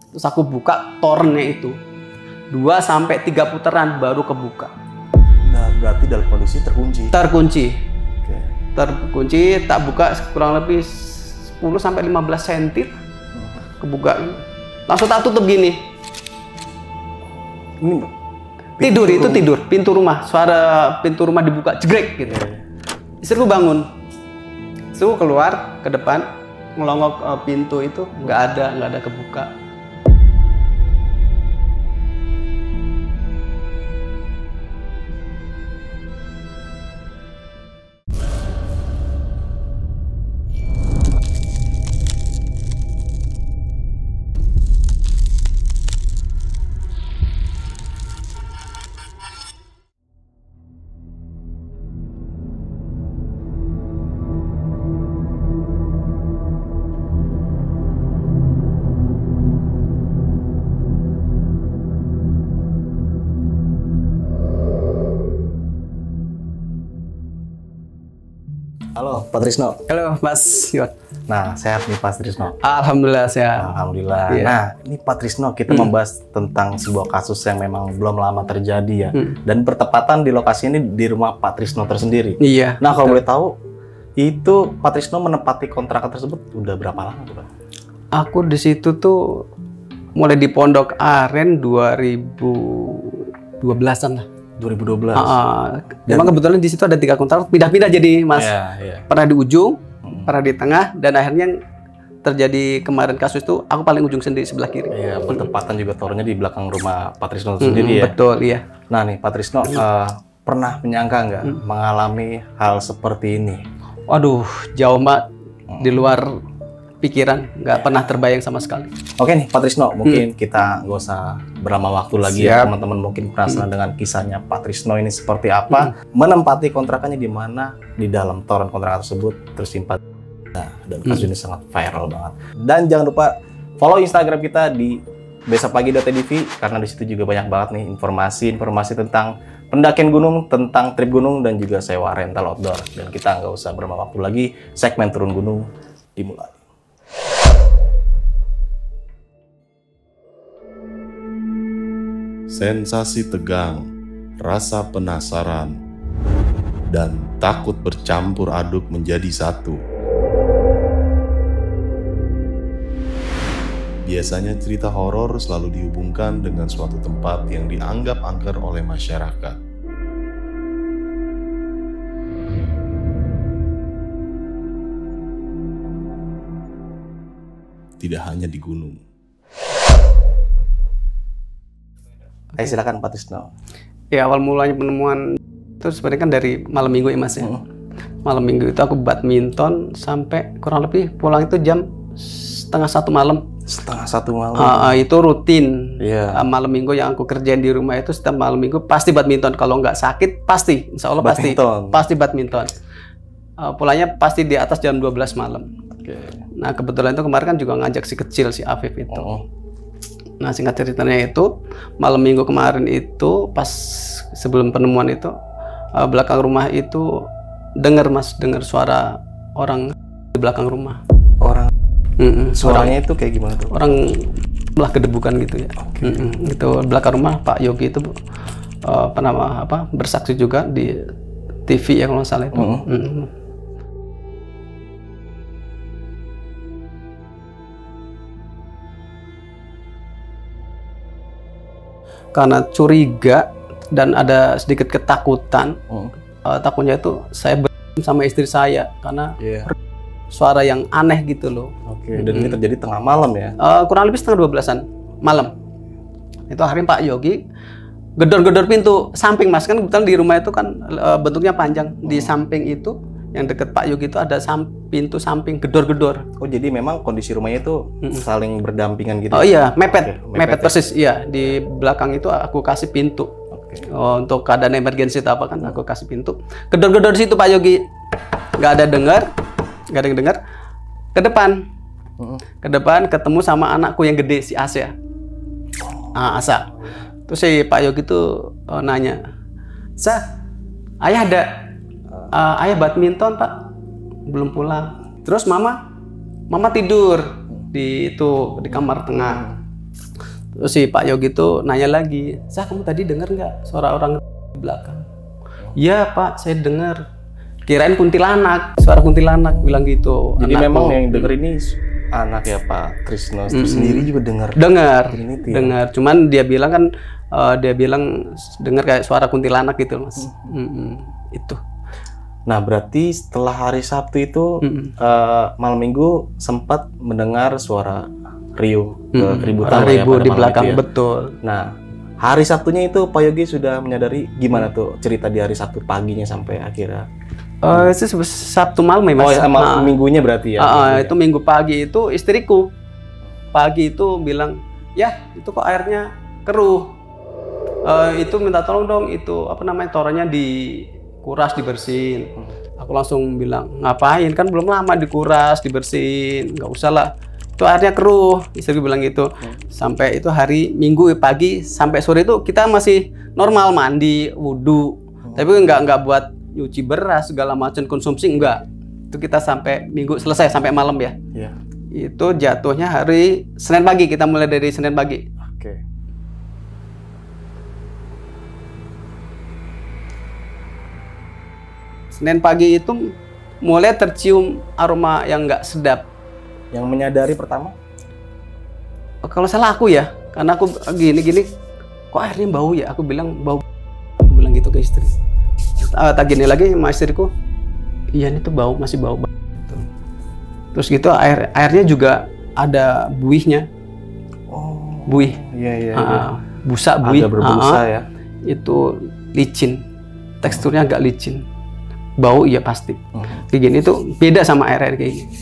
Terus aku buka torennya itu 2 sampai 3 putaran baru kebuka. Nah, berarti dalam kondisi terkunci. Terkunci. Oke. Terkunci, tak buka kurang lebih 10 sampai 15 cm. Kebuka. Langsung tak tutup gini. Ini Tidur itu tidur, pintu rumah. Suara pintu rumah dibuka, jegrek gitu. Istriku bangun. Istriku keluar ke depan, ngelongok pintu itu nggak ada kebuka. Halo, Pak Trisno. Halo, Mas Yon. Nah, sehat nih Pak Trisno. Alhamdulillah sehat. Alhamdulillah. Iya. Nah, ini Pak Trisno kita membahas tentang sebuah kasus yang memang belum lama terjadi ya. Dan bertepatan di lokasi ini di rumah Pak Trisno tersendiri. Iya. Nah, kalau boleh tahu, itu Pak Trisno menempati kontrakan tersebut udah berapa lama tuh, Pak? Aku di situ tuh mulai di Pondok Aren 2012-an lah. 2012. Memang kebetulan di situ ada 3 kontrak, pindah-pindah jadi Mas. Iya. Pernah di ujung, pernah di tengah, dan akhirnya terjadi kemarin kasus itu aku paling ujung sendiri sebelah kiri. Iya, bertepatan juga torennya di belakang rumah Pak Trisno sendiri ya. Betul, iya. Nah nih Pak Trisno, pernah menyangka nggak mengalami hal seperti ini? Waduh, jauh Mak, di luar pikiran, nggak pernah terbayang sama sekali. Oke nih Pak Trisno, mungkin kita nggak usah berlama waktu lagi ya. Teman-teman mungkin penasaran dengan kisahnya Pak Trisno ini seperti apa, menempati kontrakannya di mana, di dalam toren kontrakan tersebut tersimpan. Nah, dan kasus ini sangat viral banget. Dan jangan lupa follow Instagram kita di besapagi.tv karena di situ juga banyak banget nih informasi tentang pendakian gunung, tentang trip gunung, dan juga sewa rental outdoor. Dan kita nggak usah berlama waktu lagi, segmen turun gunung dimulai. Sensasi tegang, rasa penasaran, dan takut bercampur aduk menjadi satu. Biasanya cerita horor selalu dihubungkan dengan suatu tempat yang dianggap angker oleh masyarakat. Tidak hanya di gunung. Silakan Pak Trisno. Ya, awal mulanya penemuan itu sebenarnya kan dari malam minggu ya Mas ya. Malam minggu itu aku badminton sampai kurang lebih pulang itu jam 12:30 malam. 12:30 malam. Itu rutin. Iya. Malam minggu yang aku kerjain di rumah itu setiap malam minggu pasti badminton. Kalau nggak sakit pasti, insya Allah pasti badminton. Pulangnya pasti di atas jam 12 malam. Nah kebetulan itu kemarin kan juga ngajak si kecil si Afif itu. Nah singkat ceritanya itu malam minggu kemarin itu pas sebelum penemuan itu belakang rumah itu dengar suara orang di belakang rumah. Orang suaranya itu kayak gimana tuh? Orang belah kedebukan gitu ya. Itu belakang rumah Pak Yogi itu bersaksi juga di TV ya kalau nggak salah itu. Karena curiga dan ada sedikit ketakutan, takutnya itu saya sama istri saya karena suara yang aneh gitu loh. Dan ini terjadi tengah malam ya? Kurang lebih 11:30-an malam. Itu akhirnya Pak Yogi gedor-gedor pintu samping Mas, kan kebetulan di rumah itu kan bentuknya panjang. Di samping itu yang deket Pak Yogi itu ada pintu samping gedor-gedor. Oh jadi memang kondisi rumahnya itu saling berdampingan gitu? Oh iya, mepet persis. Iya, di belakang itu aku kasih pintu. Untuk keadaan emergensi atau apa kan aku kasih pintu. Gedor-gedor di situ Pak Yogi. Nggak ada yang dengar. Ke depan ketemu sama anakku yang gede si Asya. Asa. Terus si Pak Yogi tuh nanya, ayah ada? Ayah badminton Pak, belum pulang. Terus mama tidur di kamar tengah. Terus si Pak Yogi itu nanya lagi, "Sah, kamu tadi dengar nggak suara orang di belakang?" "Iya Pak, saya dengar." Kirain kuntilanak, suara kuntilanak bilang gitu. Jadi Anakku. memang yang denger ini anak ya Pak Trisno sendiri juga dengar. Dengar. Ya? Dengar. Cuman dia bilang kan dengar kayak suara kuntilanak gitu, Mas. Itu. Nah, berarti setelah hari Sabtu itu malam Minggu sempat mendengar suara Rio keributan Orang ribu pada di malam belakang, itu ya? betul. Nah, hari Sabtunya itu Pak Yogi sudah menyadari gimana tuh cerita di hari Sabtu paginya sampai akhirnya? Itu Sabtu malam ya, Mas. Oh, ya, minggunya berarti ya? Itu minggu pagi itu istriku. Pagi itu bilang, "Ya, itu kok airnya keruh. Itu minta tolong dong, itu apa namanya, torennya dikuras, dibersihin." Aku langsung bilang, "Ngapain? Kan belum lama dikuras, dibersihin. Nggak usah lah. Itu airnya keruh." Istriku bilang gitu. Sampai itu hari Minggu pagi sampai sore itu kita masih normal, mandi, wudhu. Tapi nggak buat nyuci beras segala macam konsumsi, enggak. Itu kita sampai Minggu selesai sampai malam ya. Iya. Itu jatuhnya hari Senin pagi, kita mulai dari Senin pagi. Oke. Senin pagi itu mulai tercium aroma yang nggak sedap. Yang menyadari pertama? Kalau salah aku ya, karena aku gini, kok airnya bau ya? Aku bilang bau. Aku bilang gitu ke istri. Tak gini lagi sama istriku, "Iya, ini tuh bau, masih bau." Gitu. Terus gitu airnya juga ada buihnya. Oh, Buih. Iya. Busa buih. Agak berbusa ya. Itu licin. Teksturnya agak licin. Bau iya pasti. Kayak gini tuh beda sama air kayak gini.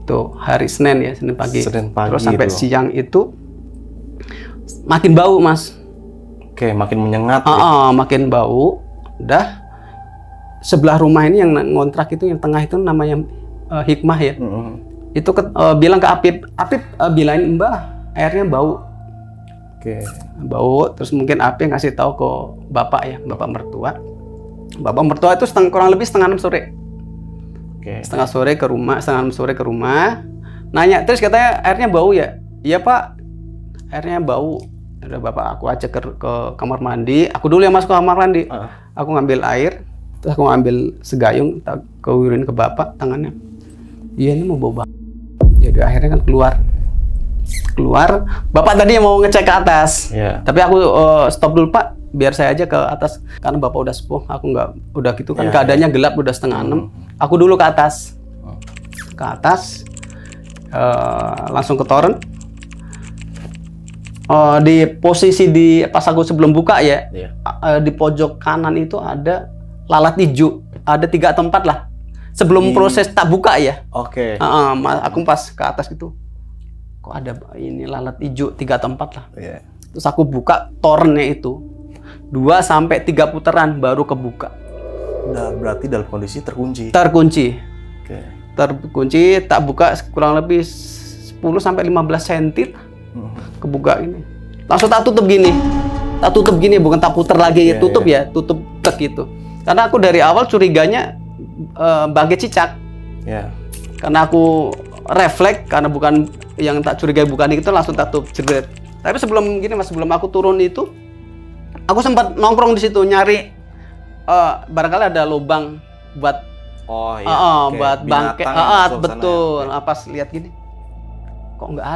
Tuh hari Senin ya, Senin pagi. Terus sampai siang itu makin bau, Mas. Oke, makin menyengat. Makin bau. Udah sebelah rumah ini yang ngontrak itu, yang tengah itu namanya Hikmah ya. Itu bilang ke Apip bilangin, "Mbah, airnya bau." Oke. Bau. Terus mungkin Apip ngasih tahu ke bapak ya, bapak mertua. Bapak mertua itu kurang lebih setengah 6 sore. Oke. Setengah 6 sore ke rumah. Nanya, terus katanya airnya bau ya? "Iya Pak, airnya bau." Udah bapak aku ajak ke kamar mandi. Aku dulu yang masuk ke kamar mandi. Aku ngambil air, terus aku ngambil segayung, tak keurin ke bapak tangannya. "Iya, ini mau bau banget." Jadi akhirnya kan keluar. Bapak tadi mau ngecek ke atas. Tapi aku stop dulu, "Pak, biar saya aja ke atas." Karena bapak udah sepuh, aku nggak, udah gitu kan keadaannya gelap, udah setengah 6. Aku dulu ke atas. Langsung ke toren. Di posisi pas aku sebelum buka ya, di pojok kanan itu ada lalat hijau, ada 3 tempat lah. Sebelum proses tak buka ya. Oke. Aku pas ke atas gitu, kok ada ini lalat hijau 3 tempat lah. Terus aku buka torennya itu 2 sampai 3 putaran baru kebuka. Udah berarti dalam kondisi terkunci. Oke. Terkunci, tak buka kurang lebih 10 sampai 15 cm. Kebuka ini. Langsung tak tutup gini. Bukan tak puter lagi, tutup tek gitu. Karena aku dari awal curiganya bangkai cicak. Karena aku refleks, karena bukan yang tak curigai bukan itu, langsung tak tutup jebret. Tapi sebelum gini Mas, sebelum aku turun itu, aku sempat nongkrong di situ nyari barangkali ada lubang buat buat bangkai. Betul. Pas lihat gini, kok nggak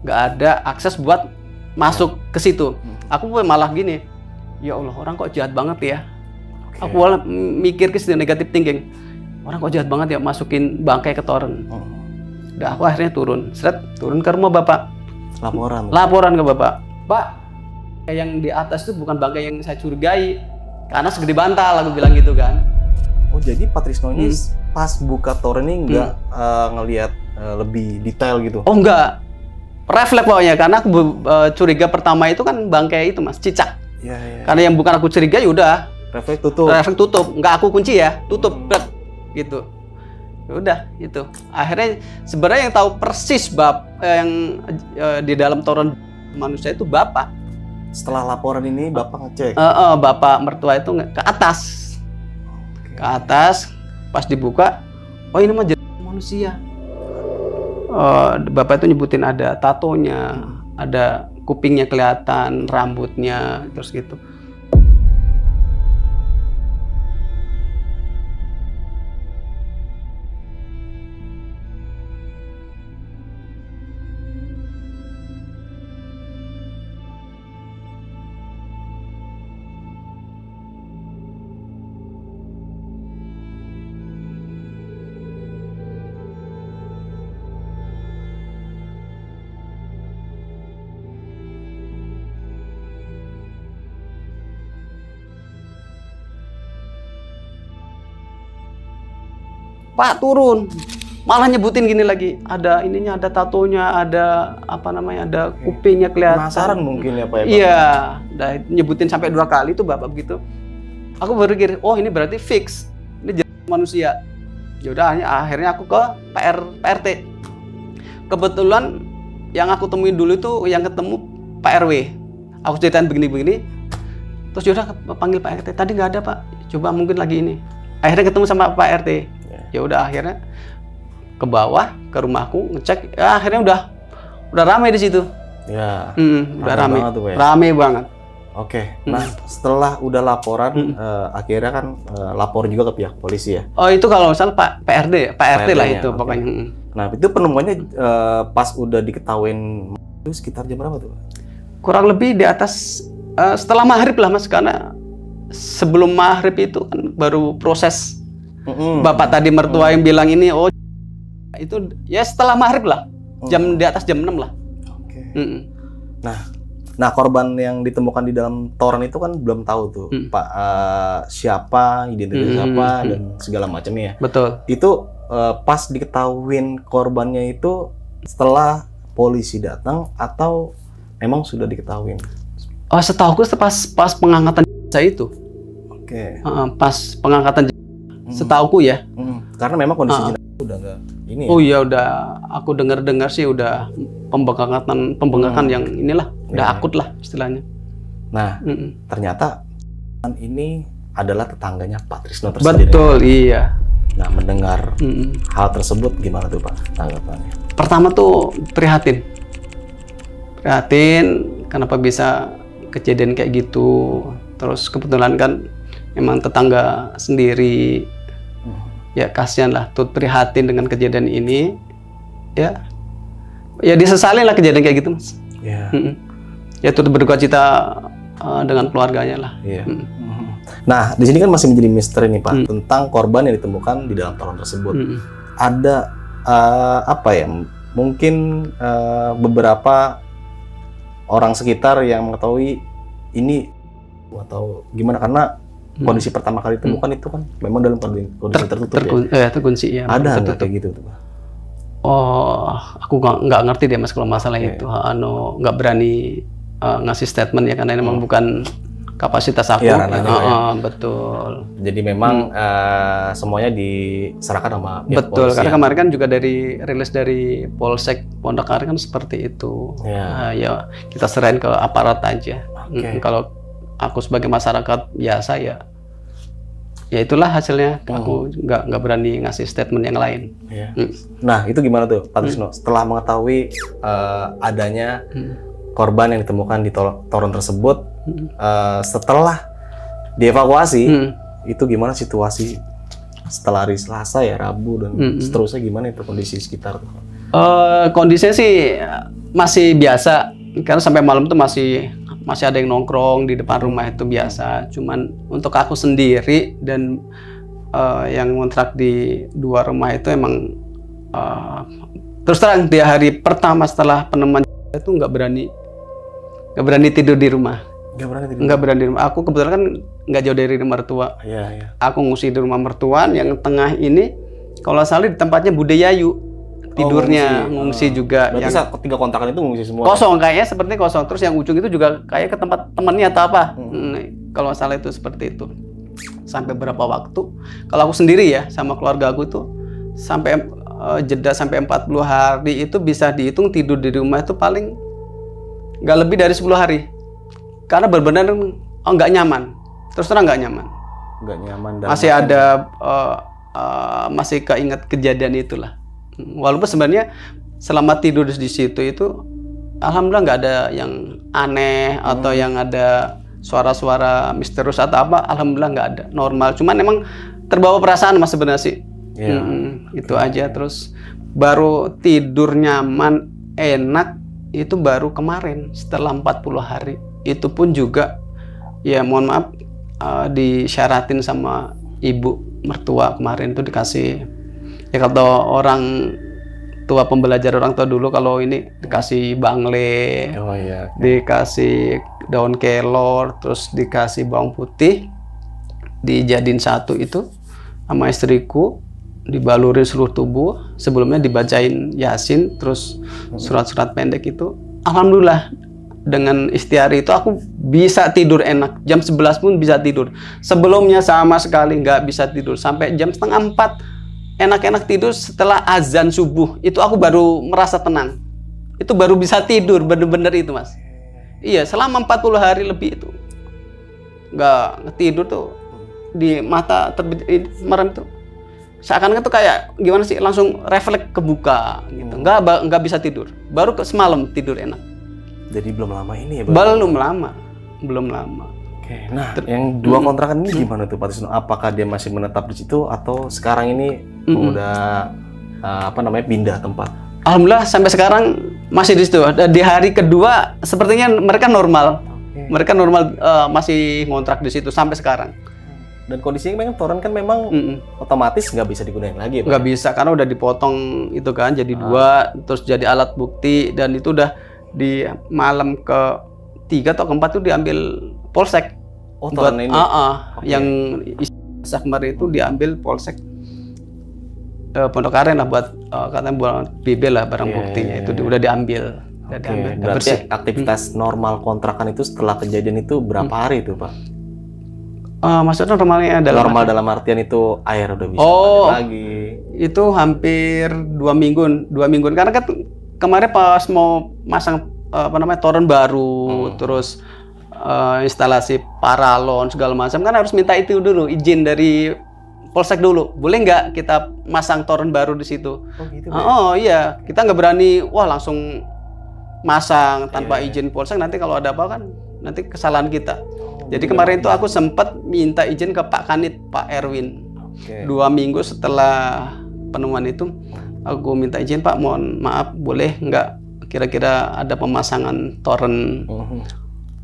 ada akses buat masuk ke situ. Aku malah gini, ya Allah, orang kok jahat banget ya. Aku malah mikir ke situ, negatif thinking. Orang kok jahat banget ya masukin bangkai ke toren. Udah, aku akhirnya turun ke rumah bapak. Laporan ke bapak. "Pak, yang di atas itu bukan bangkai yang saya curigai, karena segede bantal," aku bilang gitu kan. Oh, jadi Pak Trisno ini pas buka toren ini nggak ngelihat lebih detail gitu? Oh, enggak. Refleks pokoknya, karena aku curiga pertama itu kan bangkai itu Mas, cicak. Karena yang bukan aku curiga, yaudah. Refleks tutup. Nggak aku kunci ya, tutup. Gitu. Udah, itu. Akhirnya sebenarnya yang tahu persis yang di dalam toren manusia itu bapak. Setelah laporan ini bapak ngecek? Bapak mertua itu ke atas. Ke atas, pas dibuka, oh ini mah manusia. Bapak itu nyebutin ada tatonya, ada kupingnya kelihatan, rambutnya, terus gitu. Pak turun, malah nyebutin gini lagi, ada ininya, ada tatonya, ada apa namanya, ada kupingnya kelihatan. Penasaran mungkin ya Pak ya? Iya, udah nyebutin sampai 2 kali tuh Bapak begitu. Aku berpikir, oh ini berarti fix, ini manusia. Yaudah, akhirnya aku ke PRT. Kebetulan yang aku temuin dulu itu yang ketemu Pak RW. Aku ceritain begini-begini, terus yaudah panggil Pak RT. Tadi nggak ada Pak, coba mungkin lagi ini. Akhirnya ketemu sama Pak RT. Ya udah akhirnya ke bawah ke rumahku ngecek, ya akhirnya udah ramai di situ. Ya. Udah ramai. Ya? Ramai banget. Oke. Nah, setelah udah laporan akhirnya kan lapor juga ke pihak polisi ya. Oh, itu kalau misalnya Pak RT lah itu pokoknya. Nah, itu penemuannya pas udah diketahuin itu sekitar jam berapa tuh? Kurang lebih di atas setelah maghrib lah Mas, karena sebelum maghrib itu kan baru proses. Bapak tadi mertua yang bilang ini, oh itu ya setelah maghrib lah, di atas jam 6 lah. Oke. Nah korban yang ditemukan di dalam toren itu kan belum tahu tuh Pak siapa, identitas siapa dan segala macamnya ya. Betul. Itu pas diketahuin korbannya itu setelah polisi datang atau memang sudah diketahuin? Oh, setahuku pas pengangkatan jenazah itu. Oke. Pas pengangkatan setauku ya. Karena memang kondisi jenazah udah enggak ini ya? Oh iya, udah aku dengar sih udah pembengkakan yang inilah, udah akut lah istilahnya. Nah, ternyata ini adalah tetangganya Pak Trisno tersendiri. Betul, iya. Nah, mendengar hal tersebut gimana tuh Pak tanggapannya? Pertama tuh prihatin. Kenapa bisa kejadian kayak gitu. Terus kebetulan kan emang tetangga sendiri. Ya kasihan lah, turut prihatin dengan kejadian ini. Ya disesalin lah kejadian kayak gitu Mas. Ya. Ya turut berduka cita dengan keluarganya lah. Iya. Nah di sini kan masih menjadi misteri nih Pak tentang korban yang ditemukan di dalam toren tersebut. Ada apa ya? Mungkin beberapa orang sekitar yang mengetahui ini atau gimana, karena kondisi pertama kali ditemukan itu kan memang dalam kondisi tertutup ya? Terkunci ya. Ada nggak kayak gitu tuh Pak? Oh, aku nggak ngerti deh Mas kalau masalah itu. Nggak berani ngasih statement ya, karena memang bukan kapasitas aku. Ya, ya. Betul. Jadi memang semuanya diserahkan sama pihak betul, polisi. Karena kemarin kan juga dari rilis dari Polsek Pondok Aren kan seperti itu. Ya kita serahin ke aparat aja. Kalau aku sebagai masyarakat biasa ya itulah hasilnya. Aku nggak berani ngasih statement yang lain. Nah itu gimana tuh Pak Trisno setelah mengetahui adanya korban yang ditemukan di toren tersebut, setelah dievakuasi itu gimana situasi setelah hari Selasa ya, Rabu dan seterusnya, gimana itu kondisi sekitar? Kondisinya sih masih biasa, karena sampai malam tuh masih ada yang nongkrong di depan rumah itu biasa. Cuman untuk aku sendiri dan yang ngontrak di 2 rumah itu emang terus terang di hari pertama setelah penemuan itu nggak berani tidur di rumah. Nggak berani di rumah. Aku kebetulan kan nggak jauh dari rumah mertua. Aku ngungsi di rumah mertuaan yang tengah ini, kalau salah di tempatnya Bude Yayu. Tidurnya ngungsi juga. Berarti yang 3 kontrakan itu ngungsi semua? Kosong kayaknya, sepertinya kosong. Terus yang ujung itu juga kayak ke tempat temannya atau apa. Kalau salah itu seperti itu. Sampai berapa waktu? Kalau aku sendiri ya sama keluarga aku tuh sampai jeda sampai 40 hari itu bisa dihitung tidur di rumah itu paling nggak lebih dari 10 hari. Karena benar-benar nggak nyaman. Terus terang nggak nyaman. Nggak nyaman. Masih ada masih keinget kejadian itulah. Walaupun sebenarnya selama tidur di situ itu alhamdulillah nggak ada yang aneh atau yang ada suara-suara misterius atau apa. Alhamdulillah nggak ada, normal. Cuman emang terbawa perasaan Mas sebenarnya sih. Itu aja. Terus baru tidur nyaman enak itu baru kemarin setelah 40 hari. Itu pun juga ya mohon maaf disyaratin sama ibu mertua kemarin tuh dikasih, ya kalau orang tua pembelajar orang tua dulu kalau ini dikasih bangle, dikasih daun kelor, terus dikasih bawang putih, dijadiin satu itu sama istriku, dibalurin seluruh tubuh, sebelumnya dibacain Yasin, terus surat-surat pendek itu. Alhamdulillah dengan ikhtiar itu aku bisa tidur enak, jam 11 pun bisa tidur. Sebelumnya sama sekali nggak bisa tidur, sampai jam 3:30 enak-enak tidur. Setelah azan subuh itu aku baru merasa tenang, itu baru bisa tidur bener-bener itu Mas. Iya, selama 40 hari lebih itu nggak tidur tuh, di mata terbit merem tuh seakan-akan tuh kayak gimana sih, langsung refleks kebuka gitu. Nggak bisa tidur, baru semalam tidur enak. Jadi belum lama ini ya? Belum lama. Oke, nah yang 2 kontrakan ini gimana tuh Pak Trisno? Apakah dia masih menetap di situ atau sekarang ini udah pindah tempat? Alhamdulillah sampai sekarang masih di situ. Di hari kedua sepertinya mereka normal. Mereka normal masih ngontrak di situ sampai sekarang. Dan kondisinya memang toren kan memang otomatis nggak bisa digunakan lagi, Pak? Nggak bisa karena udah dipotong itu kan, jadi 2, terus jadi alat bukti, dan itu udah di malam ke-3 atau ke-4 itu diambil polsek. Oh, toren ini? Yang Sakmar itu diambil polsek Pondok Aren lah buat katanya buat BB lah barang buktinya itu udah diambil. Berarti aktivitas normal kontrakan itu setelah kejadian itu berapa hari itu Pak? Maksudnya normalnya adalah normal dalam artian itu air udah bisa lagi. Itu hampir 2 mingguan karena kan kemarin pas mau masang toren baru, terus instalasi paralon segala macam kan harus minta itu dulu, izin dari polsek dulu. Boleh nggak kita masang toren baru di situ? Oh gitu. Iya, kita nggak berani langsung masang tanpa izin polsek, nanti kalau ada apa kan nanti kesalahan kita. Jadi kemarin itu aku sempat minta izin ke Pak Kanit, Pak Erwin. 2 minggu setelah penemuan itu, aku minta izin, Pak, mohon maaf, boleh nggak kira-kira ada pemasangan toren?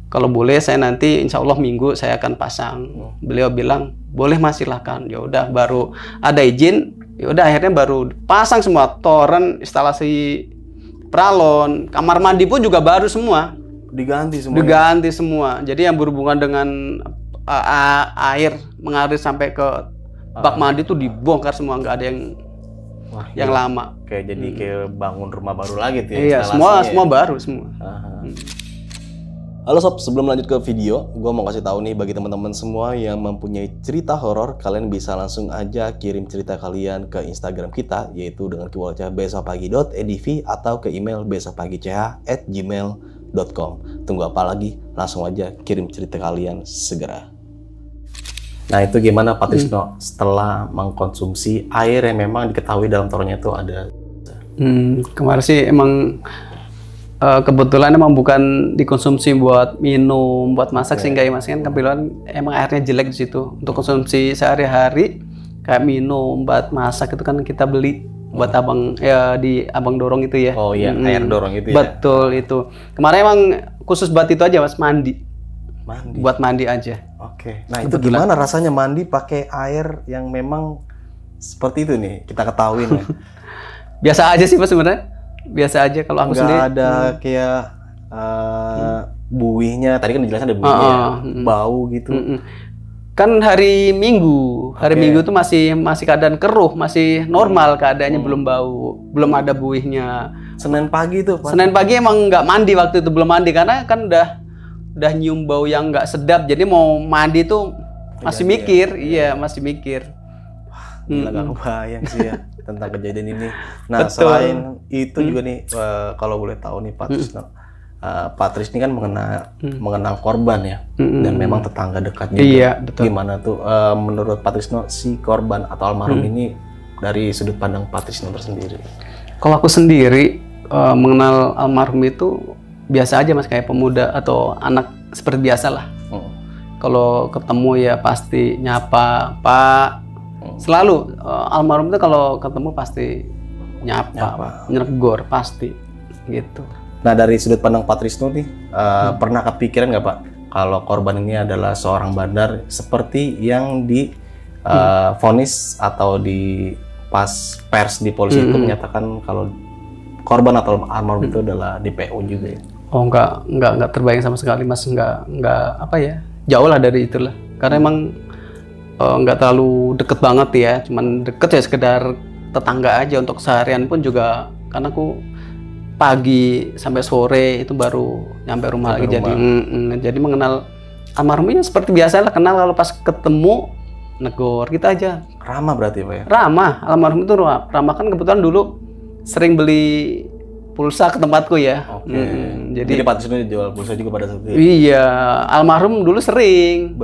Kalau boleh, saya nanti insya Allah minggu saya akan pasang. Beliau bilang, boleh Mas, silahkan. Ya udah, baru ada izin, ya udah akhirnya baru pasang semua toren, instalasi pralon, kamar mandi pun juga baru semua. Diganti semua. Jadi yang berhubungan dengan air mengalir sampai ke bak mandi itu dibongkar semua, nggak ada yang lama. Kayak jadi kayak bangun rumah baru lagi tuh ya. Iya, semua baru semua. Halo sob, sebelum lanjut ke video, gue mau kasih tahu nih bagi teman-teman semua yang mempunyai cerita horor, kalian bisa langsung aja kirim cerita kalian ke Instagram kita, yaitu dengan keywordnya besokpagi.edv atau ke email besokpagi.ch@gmail.com. Tunggu apa lagi? Langsung aja kirim cerita kalian segera. Nah itu gimana Pak Trisno setelah mengkonsumsi air yang memang diketahui dalam torennya itu ada? Kemarin sih emang kebetulan emang bukan dikonsumsi buat minum, buat masak sih enggak ya Mas, kan kebetulan emang airnya jelek di situ. Untuk konsumsi sehari-hari kayak minum, buat masak itu kan kita beli buat abang di Abang Dorong itu ya. Oh iya, air dorong itu ya. Betul itu. Kemarin emang khusus buat itu aja Mas, mandi. Buat mandi aja. Oke. Nah, itu gimana rasanya mandi pakai air yang memang seperti itu nih, kita ketahui nih. Biasa aja sih Mas sebenarnya. Biasa aja kalau aku sendiri. Nggak ada kayak buihnya. Tadi kan dijelasin ada buihnya, bau gitu. Kan hari Minggu tuh masih keadaan keruh, masih normal keadaannya, belum bau, belum ada buihnya. Senin pagi tuh. Senin pagi emang nggak mandi waktu itu, belum mandi karena kan udah nyium bau yang nggak sedap. Jadi mau mandi tuh masih mikir, masih mikir. Gila, gak kebayang sih ya tentang kejadian ini. Nah, selain itu juga nih, kalau boleh tahu nih Pak Trisno, Pak Tris ini kan mengenal korban ya, dan memang tetangga dekat juga. Iya, betul. Gimana tuh menurut Pak Trisno si korban atau almarhum ini dari sudut pandang Pak Trisno tersendiri? Kalau aku sendiri, mengenal almarhum itu biasa aja Mas, kayak pemuda atau anak seperti biasa lah. Kalau ketemu ya pasti nyapa Pak. Selalu almarhum itu kalau ketemu pasti nyapa. Nyegor pasti gitu. Nah, dari sudut pandang Pak Trisno nih, pernah kepikiran nggak Pak kalau korban ini adalah seorang bandar seperti yang di vonis atau di pas pers di polisi itu menyatakan kalau korban atau almarhum itu adalah DPO juga ya? Oh nggak terbayang sama sekali Mas, nggak apa ya, jauh lah dari itulah. Karena emang nggak terlalu deket banget ya, cuman deket ya sekedar tetangga aja. Untuk seharian pun juga karena aku pagi sampai sore itu baru nyampe rumah lagi. Jadi mengenal almarhumnya seperti biasa lah, kenal, kalau pas ketemu negor kita aja. Ramah berarti Pak ya? Ramah, almarhum itu ramah. Kan kebetulan dulu sering beli pulsa ke tempatku ya. Jadi Pak Trisno jual pulsa juga pada saat itu? Iya, almarhum dulu sering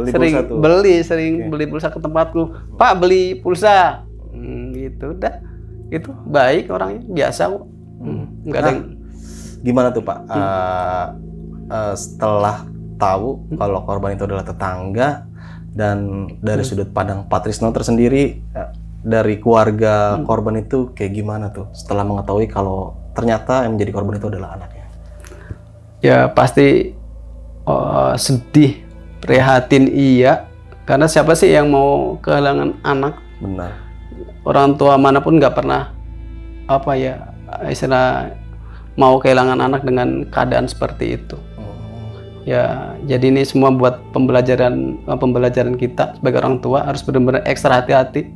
beli pulsa ke tempatku. Pak, beli pulsa. Gitu dah. Itu baik orangnya, biasa kok. Nggak ada yang... Gimana tuh Pak? Setelah tahu kalau korban itu adalah tetangga, dan dari sudut pandang Pak Trisno tersendiri, dari keluarga korban itu kayak gimana tuh setelah mengetahui kalau ternyata yang menjadi korban itu adalah anaknya? Ya pasti sedih, prihatin iya, karena siapa sih yang mau kehilangan anak? Benar. Orang tua manapun nggak pernah apa ya istilah mau kehilangan anak dengan keadaan seperti itu. Ya, jadi ini semua buat pembelajaran kita sebagai orang tua, harus benar-benar ekstra hati-hati.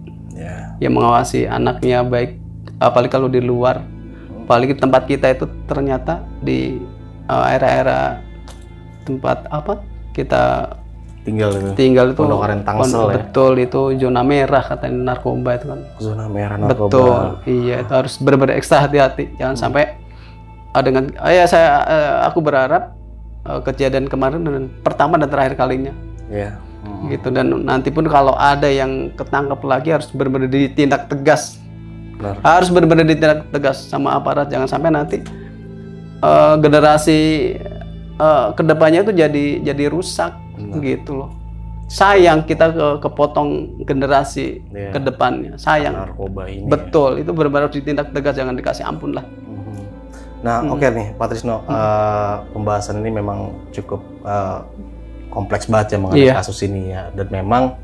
Ya mengawasi anaknya, baik apalagi kalau di luar, apalagi tempat kita itu ternyata di era-era tempat apa kita tinggal itu Pondok Aren Tangsel ya? Betul, itu zona merah katanya narkoba itu kan. Zona merah narkoba. Betul, iya, itu harus benar-benar ekstra hati-hati, jangan sampai dengan aku berharap kejadian kemarin dan pertama dan terakhir kalinya. Gitu, dan nanti pun kalau ada yang ketangkep lagi harus benar-benar ditindak tegas. Harus benar-benar ditindak tegas sama aparat, jangan sampai nanti generasi kedepannya itu jadi rusak. Gitu loh. Sayang kita kepotong generasi kedepannya, sayang. Narkoba ini. Betul, itu benar-benar harus ditindak tegas, jangan dikasih ampun lah. Nah, oke nih Pak Trisno, pembahasan ini memang cukup kompleks banget ya mengenai kasus ini ya, dan memang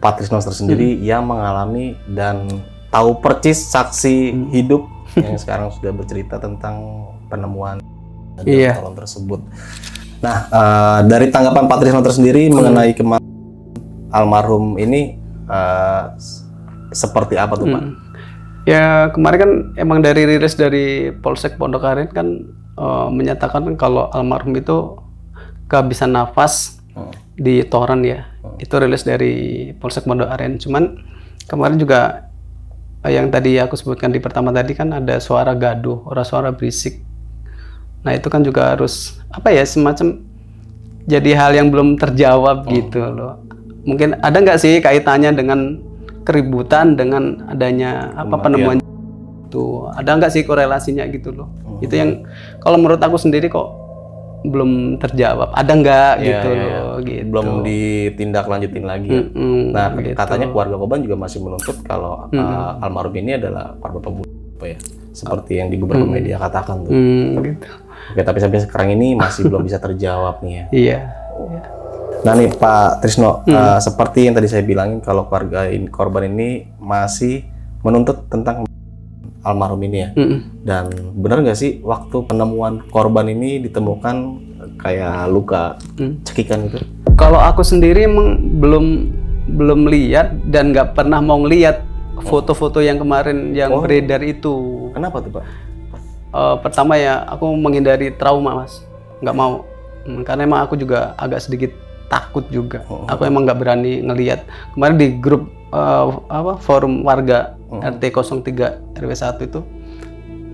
Pak Trisno tersendiri yang mengalami dan tahu percis saksi hidup yang sekarang sudah bercerita tentang penemuan tolong tersebut. Nah, dari tanggapan Pak Trisno tersendiri mengenai almarhum ini seperti apa tuh Pak? Ya kemarin kan emang dari rilis dari Polsek Pondok Aren kan menyatakan kalau almarhum itu kehabisan nafas di toren ya. Itu rilis dari Polsek Pondok Aren. Cuman kemarin juga yang tadi aku sebutkan di pertama tadi kan ada suara gaduh, suara berisik. Nah itu kan juga harus apa ya, semacam jadi hal yang belum terjawab gitu loh. Mungkin ada nggak sih kaitannya dengan keributan dengan adanya penemuan itu, ada nggak sih korelasinya gitu loh. Itu yang kalau menurut aku sendiri kok belum terjawab, ada nggak gitu loh. Gitu. Belum ditindaklanjutin lagi ya. Nah gitu. Katanya keluarga korban juga masih menuntut kalau almarhum ini adalah korban pembunuhan ya, seperti yang di beberapa media katakan tuh. Gitu. Oke, tapi sampai sekarang ini masih belum bisa terjawab nih ya. Iya. Nah nih Pak Trisno, seperti yang tadi saya bilangin kalau keluarga korban ini masih menuntut tentang almarhum ini ya. Dan benar nggak sih waktu penemuan korban ini ditemukan kayak luka cekikan itu? Kalau aku sendiri emang belum lihat dan nggak pernah mau ngelihat foto-foto yang kemarin yang beredar itu. Kenapa tuh Pak? Pertama ya aku menghindari trauma Mas, nggak mau. Karena emang aku juga agak sedikit takut juga. Aku emang nggak berani ngelihat. Kemarin di grup forum warga RT 03 RW 1 itu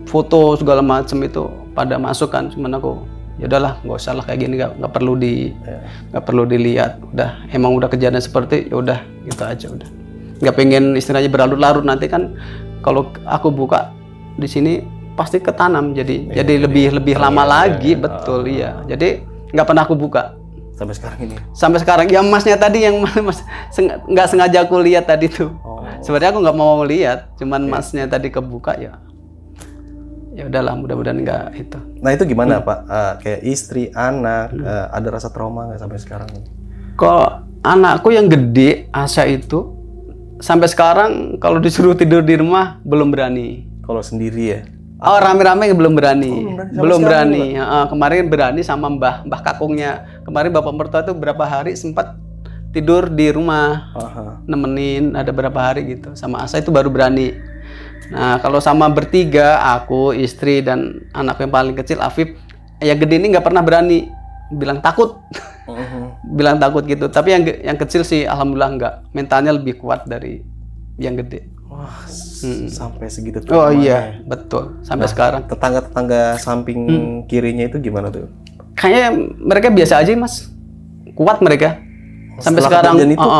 foto segala macam itu pada masuk kan, cuman aku ya udahlah nggak usah lah kayak gini, nggak perlu dilihat. Udah emang udah kejadian seperti ya udah gitu aja, udah nggak pengen istilahnya berlarut-larut. Nanti kan kalau aku buka di sini pasti ketanam jadi lebih lama lagi, betul iya. Jadi nggak pernah aku buka sampai sekarang ini. Sampai sekarang ya, emasnya tadi yang mas nggak sengaja aku lihat tadi tuh. Sebenarnya aku nggak mau lihat, cuman emasnya tadi kebuka ya. Ya udahlah, mudah-mudahan nggak itu. Nah itu gimana Pak? Kayak istri, anak, ada rasa trauma nggak sampai sekarang ini? Kalau anakku yang gede, Asya itu sampai sekarang kalau disuruh tidur di rumah belum berani. Kalau sendiri ya? Oh, rame-rame belum berani. Belum berani. Kemarin berani sama mbah kakungnya. Kemarin bapak mertua itu berapa hari sempat tidur di rumah, nemenin ada berapa hari gitu. Sama Asa itu baru berani. Nah, kalau sama bertiga, aku, istri, dan anak yang paling kecil, Afif, yang gede ini nggak pernah berani. Bilang takut. Bilang takut gitu. Tapi yang kecil sih alhamdulillah nggak. Mentalnya lebih kuat dari yang gede. Wah, sampai segitu tuh. Oh iya, betul. Sampai sekarang. Tetangga-tetangga samping kirinya itu gimana tuh? Kayaknya mereka biasa aja, Mas. Kuat mereka. Sampai Setelah sekarang. itu?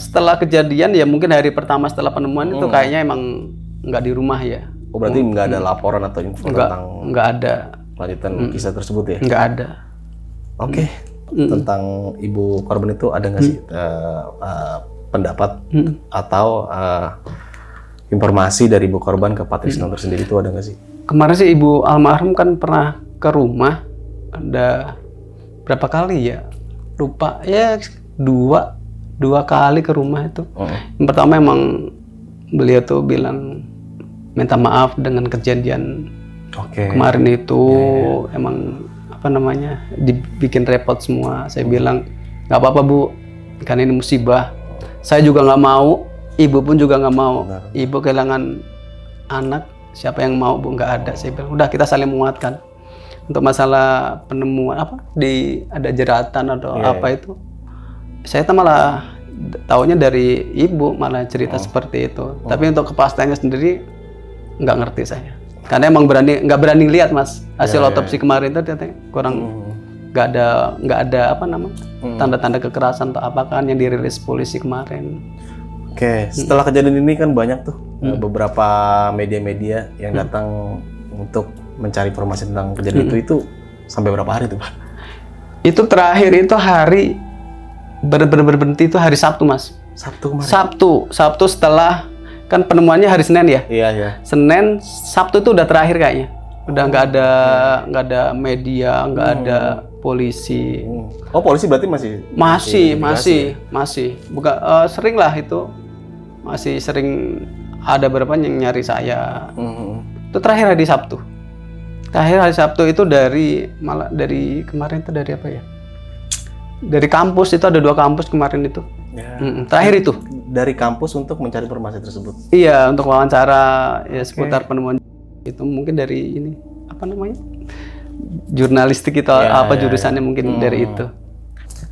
Setelah kejadian ya mungkin hari pertama setelah penemuan itu kayaknya emang nggak di rumah ya. Oh berarti nggak ada laporan atau info tentang nggak ada lanjutan kisah tersebut ya? Nggak ada. Oke. Tentang ibu korban itu ada nggak sih pendapat atau informasi dari ibu korban ke Patrisno tersendiri itu ada nggak sih? Kemarin sih ibu almarhum kan pernah ke rumah, ada berapa kali ya? Lupa ya, dua kali ke rumah itu. Yang pertama emang beliau tuh bilang minta maaf dengan kejadian kemarin itu. Emang apa namanya, dibikin repot semua. Saya bilang nggak apa-apa Bu, karena ini musibah. Saya juga nggak mau, ibu pun juga nggak mau. Ibu kehilangan anak, siapa yang mau Bu? Nggak ada. Saya bilang udah, kita saling menguatkan. Untuk masalah penemuan ada jeratan atau itu, saya malah taunya dari ibu malah cerita seperti itu. Tapi untuk kepastiannya sendiri nggak ngerti saya. Karena emang nggak berani lihat Mas, hasil otopsi kemarin itu ternyata kurang, nggak ada apa namanya tanda-tanda kekerasan atau apa kan yang dirilis polisi kemarin. Oke, setelah kejadian ini kan banyak tuh beberapa media-media yang datang untuk mencari informasi tentang kejadian itu sampai berapa hari tuh Pak? Itu terakhir itu hari berhenti itu hari Sabtu Mas. Sabtu kemarin? Sabtu setelah kan penemuannya hari Senin ya? Iya. Senin, Sabtu itu udah terakhir kayaknya. Udah nggak ada media, nggak ada polisi. Oh polisi berarti masih. Bukan sering lah itu, masih sering ada beberapa yang nyari saya. Itu terakhir hari Sabtu. Terakhir hari Sabtu itu dari kemarin itu dari apa ya? Dari kampus itu ada 2 kampus kemarin itu. Terakhir itu. Dari kampus untuk mencari informasi tersebut. Iya, untuk wawancara ya seputar penemuan itu mungkin dari ini apa namanya? Jurnalistik itu jurusannya mungkin dari itu.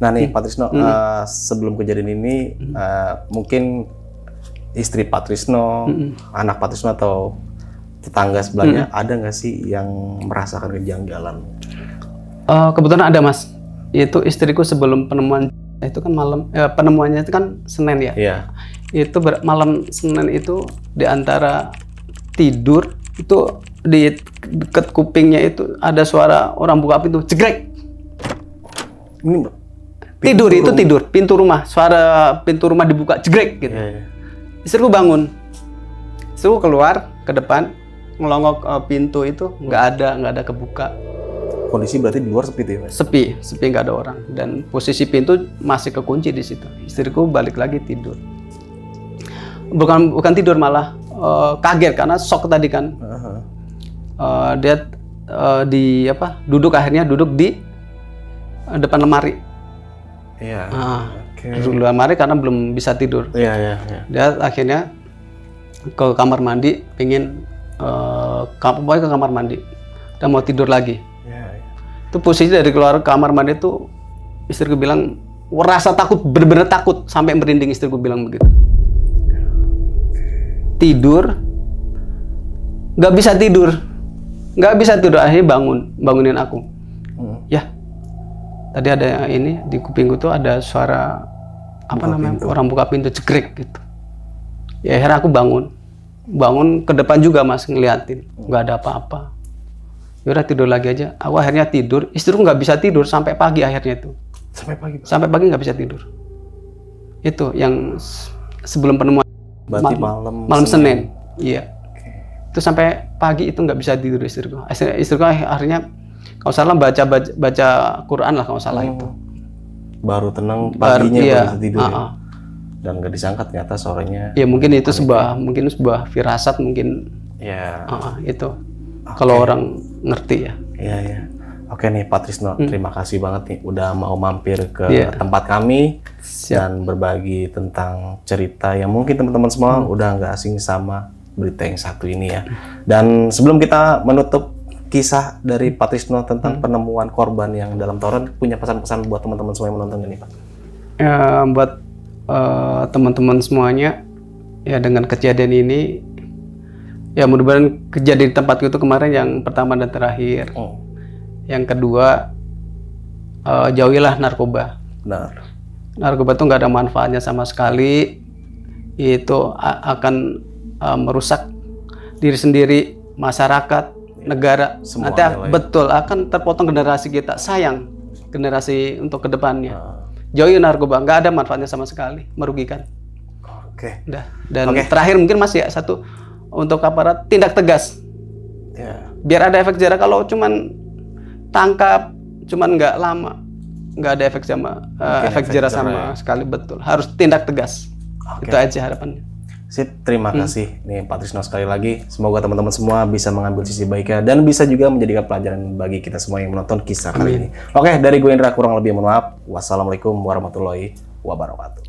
Nah nih Patrisno, sebelum kejadian ini mungkin istri Patrisno, anak Patrisno atau tetangga sebelahnya ada nggak sih yang merasakan kejanggalan? Kebetulan ada Mas. Itu istriku sebelum penemuan itu kan malam, penemuannya itu kan Senin ya. Iya. Itu malam Senin itu di antara tidur itu di dekat kupingnya itu ada suara orang buka pintu, jegrek. Tidur pintu rumah, suara pintu rumah dibuka, jegrek gitu. Istriku bangun, istriku keluar ke depan, ngelongok pintu itu nggak ada kebuka. Kondisi berarti di luar sepi tuh ya? Sepi nggak ada orang dan posisi pintu masih kekunci di situ. Istriku balik lagi tidur. Bukan tidur malah kaget karena shock tadi kan. Dia duduk di depan lemari. Iya. Duduk di lemari karena belum bisa tidur. Iya. Dia akhirnya ke kamar mandi, pingin ke kamar mandi. Dan mau tidur lagi. Itu posisi dari keluar kamar mandi itu istriku bilang rasa takut, bener-bener takut sampai merinding. Istriku bilang begitu. Tidur nggak bisa tidur akhirnya bangunin aku. Ya tadi ada ini di kupingku tuh ada suara orang buka pintu, jegrek gitu. Ya akhirnya aku bangun bangun ke depan juga Mas ngeliatin, nggak ada apa-apa. Yaudah tidur lagi aja. Aku akhirnya tidur, istriku nggak bisa tidur sampai pagi akhirnya itu. Sampai pagi? Sampai pagi nggak bisa tidur. Itu yang sebelum penemuan. Berarti malam Senin. Iya. Itu sampai pagi itu nggak bisa tidur istriku. Istriku akhirnya kalau salah baca Quran lah kalau salah itu. Baru tenang paginya iya, baru bisa tidur. Ya? Dan nggak disangka ternyata sorenya. Ya mungkin itu sebuah firasat mungkin. Ya. Itu. Kalau orang ngerti ya. Iya ya. Oke nih Pak Trisno, terima kasih banget nih udah mau mampir ke tempat kami. Siap. Dan berbagi tentang cerita yang mungkin teman-teman semua udah nggak asing sama berita yang satu ini ya. Dan sebelum kita menutup kisah dari Pak Trisno tentang penemuan korban yang dalam toren, punya pesan-pesan buat teman-teman semua yang menonton ini Pak? Buat teman-teman semuanya, ya dengan kejadian ini, ya mudah-mudahan kejadian di tempatku itu kemarin yang pertama dan terakhir. Yang kedua, jauhilah narkoba. Benar. Narkoba itu nggak ada manfaatnya sama sekali. Itu akan merusak diri sendiri, masyarakat, negara. Semua nanti betul akan terpotong generasi kita. Sayang generasi untuk kedepannya. Jauhi narkoba, nggak ada manfaatnya sama sekali, merugikan. Oke. Dan terakhir mungkin Mas ya, satu untuk aparat tindak tegas. Biar ada efek jerah. Kalau cuman tangkap, cuman nggak lama, nggak ada efek jerah sama sekali, betul. Harus tindak tegas. Itu aja harapannya. Sip, terima kasih nih Pak Trisno sekali lagi. Semoga teman-teman semua bisa mengambil sisi baiknya dan bisa juga menjadikan pelajaran bagi kita semua yang menonton kisah kali ini. Oke, dari gue Indra kurang lebih mohon maaf. Wassalamualaikum warahmatullahi wabarakatuh.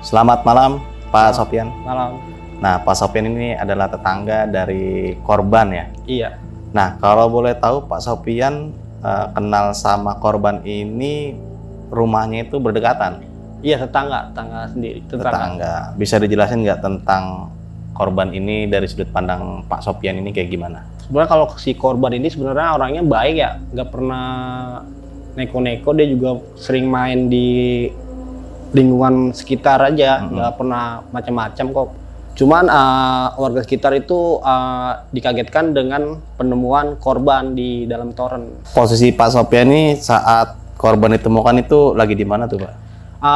Selamat malam, Pak Sopyan. Malam. Nah, Pak Sopyan ini adalah tetangga dari korban ya? Iya. Nah, kalau boleh tahu Pak Sopyan kenal sama korban ini, rumahnya itu berdekatan? Iya, tetangga sendiri. Tetangga. Bisa dijelasin nggak tentang korban ini dari sudut pandang Pak Sopyan ini kayak gimana? Sebenarnya kalau si korban ini sebenarnya orangnya baik ya, nggak pernah neko-neko. Dia juga sering main di lingkungan sekitar aja, nggak pernah macam-macam kok. Cuman warga sekitar itu dikagetkan dengan penemuan korban di dalam toren. Posisi Pak Sopyan ini saat korban ditemukan itu lagi di mana tuh Pak?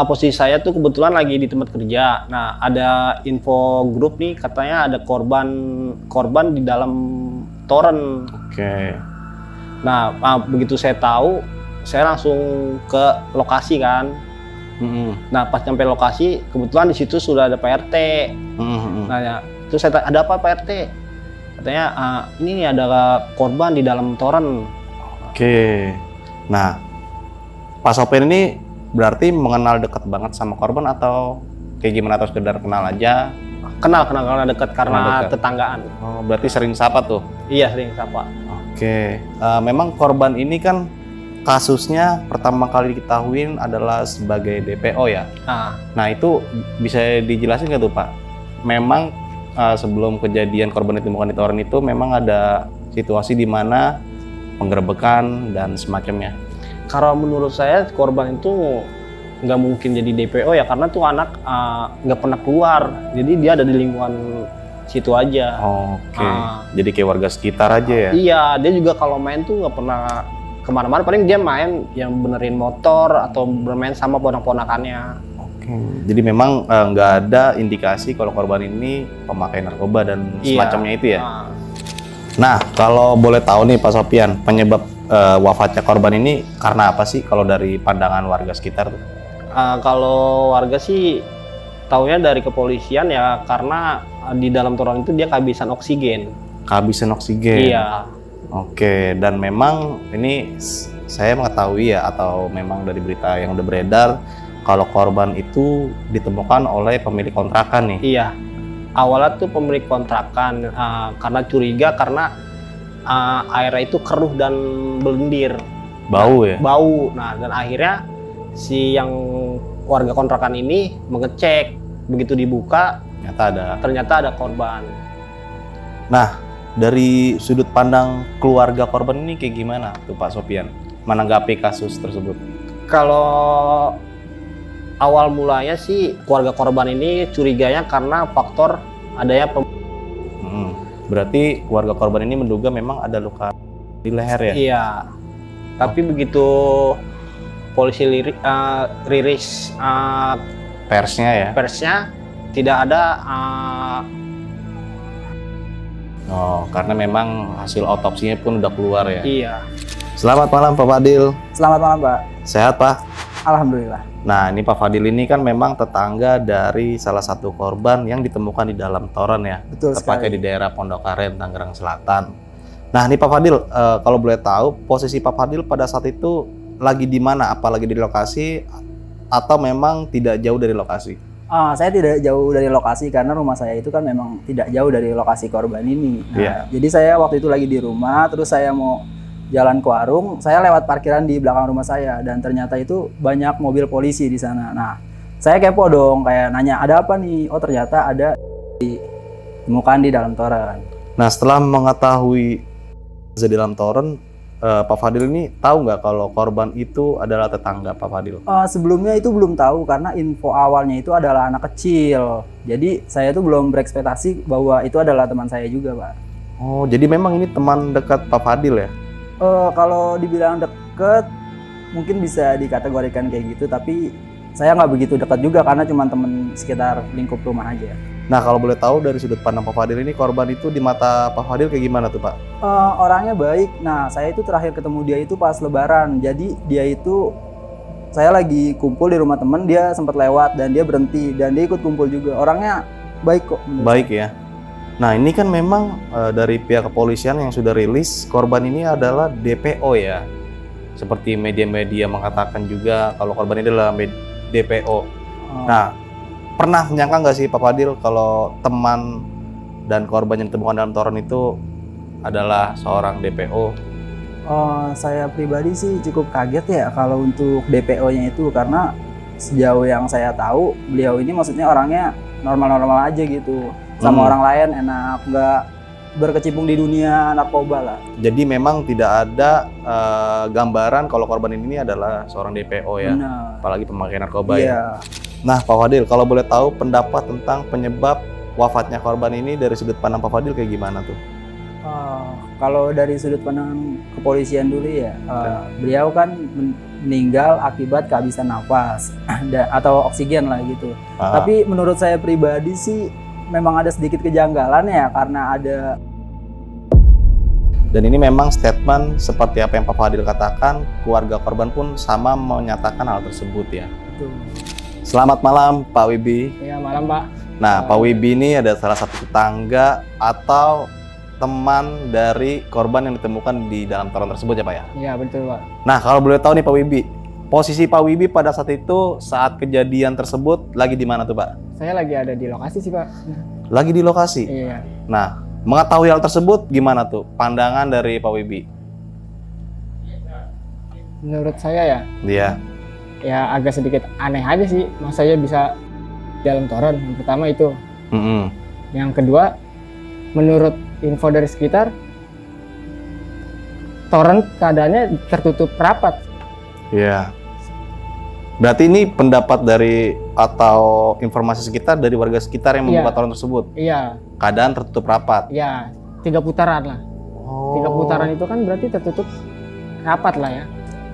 Posisi saya tuh kebetulan lagi di tempat kerja. Nah, ada info grup nih katanya ada korban di dalam toren. Oke. Nah, begitu saya tahu, saya langsung ke lokasi kan. Nah, pas sampai lokasi, kebetulan di situ sudah ada Pak RT. Nah, ya, terus saya tanya, ada apa Pak RT? Katanya, ini nih ada korban di dalam toren. Oke. Nah, Pak Sopyan ini berarti mengenal dekat banget sama korban atau kayak gimana, atau sekedar kenal aja? Kenal dekat karena tetanggaan. Oh, berarti sering sapa tuh? Iya, sering sapa. Oke. Memang korban ini kan kasusnya pertama kali diketahuin adalah sebagai DPO ya. Nah itu bisa dijelasin nggak tuh Pak? Memang sebelum kejadian korban ditemukan di toren itu memang ada situasi di mana penggerebekan dan semacamnya. Kalau menurut saya korban itu nggak mungkin jadi DPO ya, karena tuh anak nggak pernah keluar. Jadi dia ada di lingkungan situ aja. Oke. Jadi kayak warga sekitar aja ya? Iya, dia juga kalau main tuh nggak pernah kemana-mana, paling dia main yang benerin motor atau bermain sama ponak-ponakannya. Oke, jadi memang nggak ada indikasi kalau korban ini pemakai narkoba dan semacamnya itu ya? Nah, kalau boleh tahu nih Pak Sopyan, penyebab wafatnya korban ini karena apa sih kalau dari pandangan warga sekitar tuh? Kalau warga sih taunya dari kepolisian ya, karena di dalam toren itu dia kehabisan oksigen. Kehabisan oksigen? Iya. Oke, dan memang ini saya mengetahui ya, atau memang dari berita yang udah beredar, kalau korban itu ditemukan oleh pemilik kontrakan nih. Iya, awalnya tuh pemilik kontrakan karena curiga karena airnya itu keruh dan berlendir. Bau ya? Bau. Nah, dan akhirnya si yang warga kontrakan ini mengecek. Begitu dibuka, ternyata ada korban. Nah, dari sudut pandang keluarga korban ini kayak gimana tuh Pak Sofian menanggapi kasus tersebut? Kalau awal mulanya sih keluarga korban ini curiganya karena faktor adanya berarti keluarga korban ini menduga memang ada luka di leher ya? Iya. Tapi begitu polisi rilis persnya tidak ada. Karena memang hasil otopsinya pun udah keluar ya? Iya. Selamat malam Pak Fadil. Selamat malam Pak. Sehat Pak? Alhamdulillah. Nah, ini Pak Fadil ini kan memang tetangga dari salah satu korban yang ditemukan di dalam toren ya. Betul tepatnya sekali. di daerah Pondokaren, Tangerang Selatan. Nah, ini Pak Fadil, kalau boleh tahu posisi Pak Fadil pada saat itu lagi di mana? Apalagi di lokasi atau memang tidak jauh dari lokasi? Saya tidak jauh dari lokasi karena rumah saya itu kan memang tidak jauh dari lokasi korban ini. Nah, Jadi saya waktu itu lagi di rumah, terus saya mau jalan ke warung, saya lewat parkiran di belakang rumah saya dan ternyata itu banyak mobil polisi di sana. Nah, saya kepo dong, kayak nanya ada apa nih? Oh ternyata ada ditemukan di dalam toren. Nah, setelah mengetahui di dalam toren, Pak Fadil ini tahu nggak kalau korban itu adalah tetangga Pak Fadil? Sebelumnya itu belum tahu karena info awalnya itu adalah anak kecil. Jadi saya tuh belum berekspektasi bahwa itu adalah teman saya juga, Pak. Oh, jadi memang ini teman dekat Pak Fadil ya? Kalau dibilang deket, mungkin bisa dikategorikan kayak gitu, tapi saya nggak begitu dekat juga karena cuma teman sekitar lingkup rumah aja. Nah, kalau boleh tahu dari sudut pandang Pak Fadil ini, korban itu di mata Pak Fadil kayak gimana tuh Pak? Orangnya baik. Nah, saya itu terakhir ketemu dia itu pas Lebaran. Jadi dia itu, saya lagi kumpul di rumah temen, dia sempat lewat dan dia berhenti dan dia ikut kumpul juga. Orangnya baik kok. Baik ya. Nah, ini kan memang dari pihak kepolisian yang sudah rilis, korban ini adalah DPO ya. Seperti media-media mengatakan juga kalau korban ini adalah DPO. Nah, pernah menyangka nggak sih Pak Fadil kalau teman dan korban yang ditemukan dalam toren itu adalah seorang DPO? Saya pribadi sih cukup kaget ya kalau untuk DPO-nya itu, karena sejauh yang saya tahu beliau ini maksudnya orangnya normal-normal aja gitu. Sama orang lain enak, nggak berkecimpung di dunia narkoba lah. Jadi memang tidak ada gambaran kalau korban ini adalah seorang DPO ya? Benar. Apalagi pemakai narkoba ya? Nah Pak Fadil, kalau boleh tahu pendapat tentang penyebab wafatnya korban ini dari sudut pandang Pak Fadil kayak gimana tuh? Kalau dari sudut pandang kepolisian dulu ya, beliau kan meninggal akibat kehabisan nafas atau oksigen lah gitu. Tapi menurut saya pribadi sih memang ada sedikit kejanggalan ya, karena ada. Dan ini memang statement seperti apa yang Pak Fadil katakan, keluarga korban pun sama menyatakan hal tersebut ya. Betul. Selamat malam Pak Wibi. Iya, malam Pak. Nah, Pak Wibi ini ada salah satu tetangga atau teman dari korban yang ditemukan di dalam toren tersebut ya Pak ya? Iya, betul Pak. Nah, kalau boleh tahu nih Pak Wibi, posisi Pak Wibi pada saat itu, saat kejadian tersebut lagi di mana tuh Pak? Saya lagi ada di lokasi sih Pak. Lagi di lokasi? Iya. Nah, mengetahui hal tersebut gimana tuh pandangan dari Pak Wibi? Menurut saya ya, Iya. ya agak sedikit aneh aja sih, masa saya bisa dalam toren. Yang pertama itu. Yang kedua, menurut info dari sekitar, toren keadaannya tertutup rapat. Iya. Berarti ini pendapat dari atau informasi sekitar dari warga sekitar yang membuka toren tersebut? Iya. Keadaan tertutup rapat? Iya, 3 putaran lah. 3 putaran itu kan berarti tertutup rapat lah ya.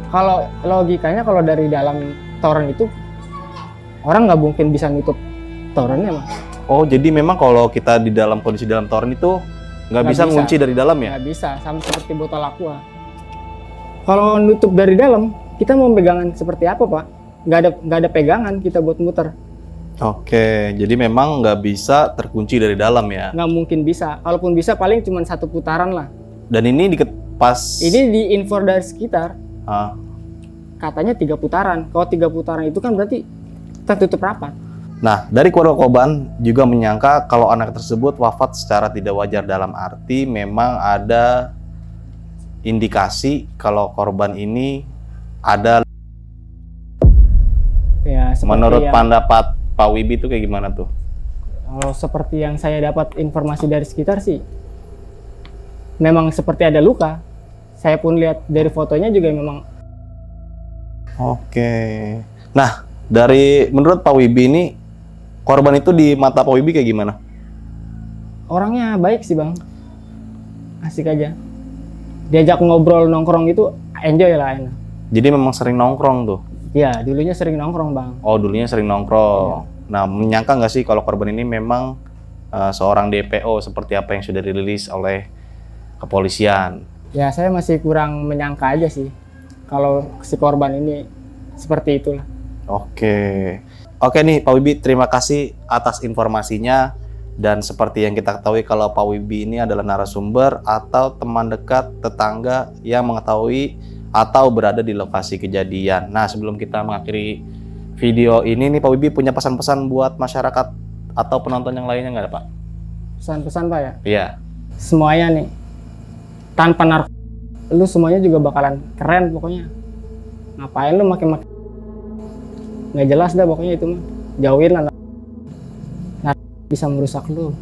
Kalau logikanya kalau dari dalam toren itu, orang nggak mungkin bisa nutup torennya Mas. Oh, jadi memang kalau kita di dalam kondisi dalam toren itu nggak bisa ngunci dari dalam ya? Nggak bisa, sama seperti botol aqua. Kalau nutup dari dalam, kita mau pegangan seperti apa Pak? Nggak ada pegangan kita buat muter. Oke, jadi memang nggak bisa terkunci dari dalam ya? Nggak mungkin bisa. Kalaupun bisa paling cuma 1 putaran lah. Dan ini pas... Ini di info dari sekitar. Katanya 3 putaran. Kalau 3 putaran itu kan berarti tertutup rapat. Nah, dari keluarga korban juga menyangka kalau anak tersebut wafat secara tidak wajar, dalam arti memang ada indikasi kalau korban ini ada. Ya, menurut pendapat Pak Wibi itu kayak gimana tuh? Kalau seperti yang saya dapat informasi dari sekitar sih, memang seperti ada luka. Saya pun lihat dari fotonya juga memang. Oke. Nah, menurut Pak Wibi ini, korban itu di mata Pak Wibi kayak gimana? Orangnya baik sih, Bang. Asik aja. Diajak ngobrol nongkrong itu enjoy lah, enak. Jadi memang sering nongkrong tuh? Iya, dulunya sering nongkrong, Bang. Oh, dulunya sering nongkrong. Iya. Nah, menyangka nggak sih kalau korban ini memang seorang DPO seperti apa yang sudah dirilis oleh kepolisian? Ya, saya masih kurang menyangka aja sih kalau si korban ini seperti itulah. Oke nih Pak Wibi, terima kasih atas informasinya. Dan seperti yang kita ketahui kalau Pak Wibi ini adalah narasumber atau teman dekat tetangga yang mengetahui atau berada di lokasi kejadian. Nah, sebelum kita mengakhiri video ini nih Pak Wibi punya pesan-pesan buat masyarakat atau penonton yang lainnya nggak ada Pak? Pesan-pesan Pak ya? Iya. Semuanya nih, tanpa narkoba, lu semuanya juga bakalan keren pokoknya. Ngapain lu makin nggak jelas dah pokoknya itu mah. Jauhin lah. Nah, bisa merusak lu.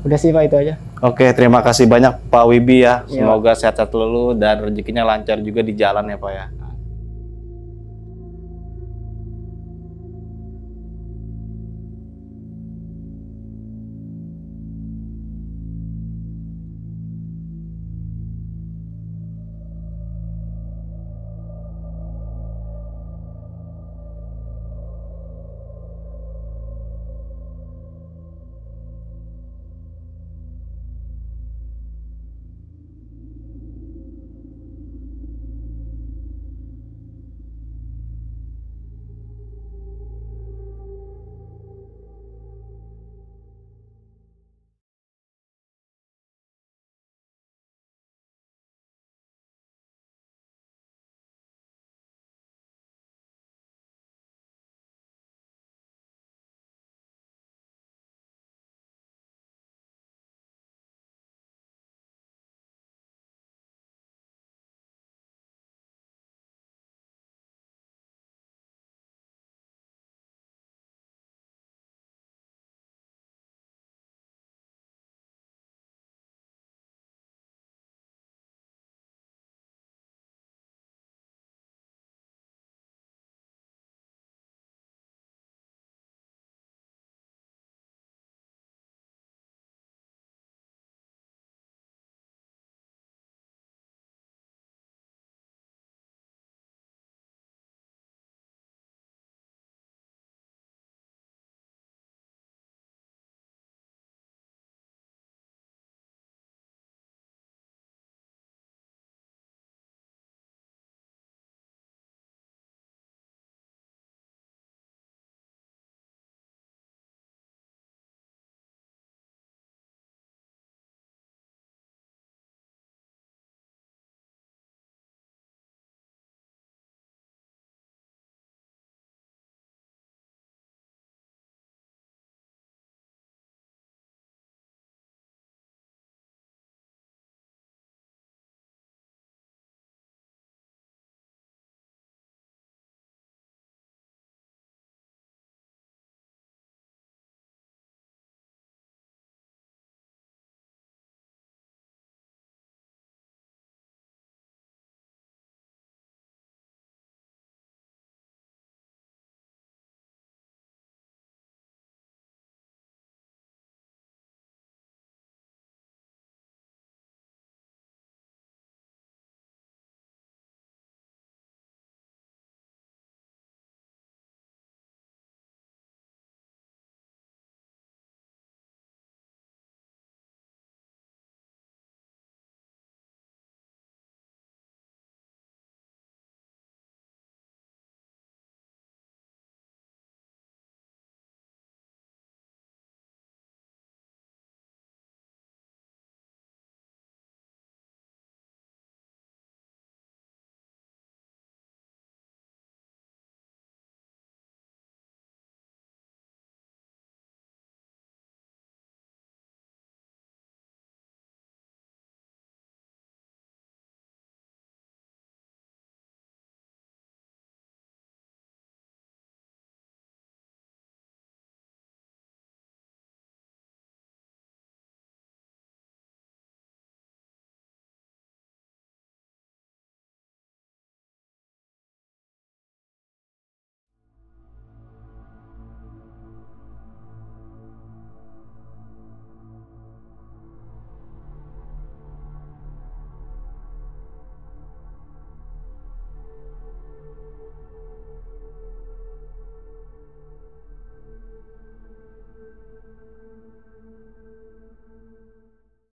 Udah sih Pak, itu aja. Oke, terima kasih banyak Pak Wibi ya. Iya. Semoga sehat-sehat selalu dan rezekinya lancar juga di jalan ya Pak ya.